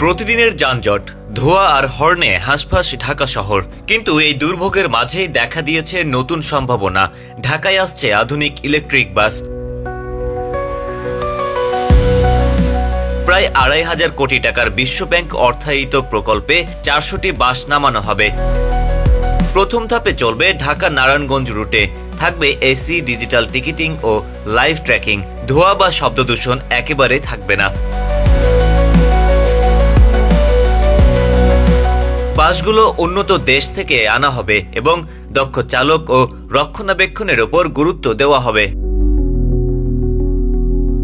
প্রতিদিনের যানজট, ধোঁয়া আর হর্নে হাঁসফাঁস ঢাকা শহর। কিন্তু এই দুর্ভোগের মাঝেই দেখা দিয়েছে নতুন সম্ভাবনা। ঢাকায় আসছে আধুনিক ইলেকট্রিক বাস। প্রায় ২৫০০ কোটি টাকার বিশ্বব্যাংক অর্থায়িত প্রকল্পে ৪০০টি বাস নামানো হবে। প্রথম ধাপে চলবে ঢাকা নারায়ণগঞ্জ রুটে। থাকবে এসি, ডিজিটাল টিকিটিং ও লাইভ ট্র্যাকিং। ধোঁয়া বা শব্দদূষণ একেবারে থাকবে না। বাসগুলো উন্নত দেশ থেকে আনা হবে এবং দক্ষ চালক ও রক্ষণাবেক্ষণের ওপর গুরুত্ব দেওয়া হবে।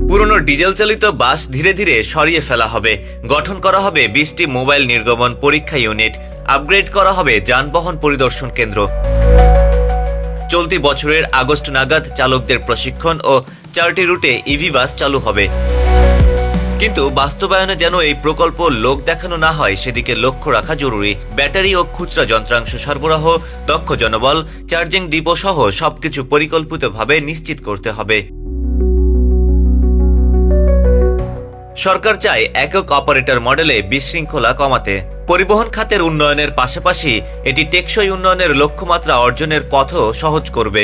পুরনো ডিজেল চালিত বাস ধীরে ধীরে সরিয়ে ফেলা হবে। গঠন করা হবে ২০টি মোবাইল নির্গমন পরীক্ষা ইউনিট। আপগ্রেড করা হবে যানবাহন পরিদর্শন কেন্দ্র। চলতি বছরের আগস্ট নাগাদ চালকদের প্রশিক্ষণ ও ৪টি রুটে ইভি বাস চালু হবে। কিন্তু বাস্তবায়নে যেন এই প্রকল্প লোক দেখানো না হয় সেদিকে লক্ষ্য রাখা জরুরি। ব্যাটারি ও খুচরা যন্ত্রাংশ সরবরাহ, দক্ষ জনবল, চার্জিং ডিপো সহ সবকিছু পরিকল্পিতভাবে নিশ্চিত করতে হবে। সরকার চায় একক অপারেটর মডেলে বিশৃঙ্খলা কমাতে। পরিবহন খাতের উন্নয়নের পাশাপাশি এটি টেকসই উন্নয়নের লক্ষ্যমাত্রা অর্জনের পথও সহজ করবে।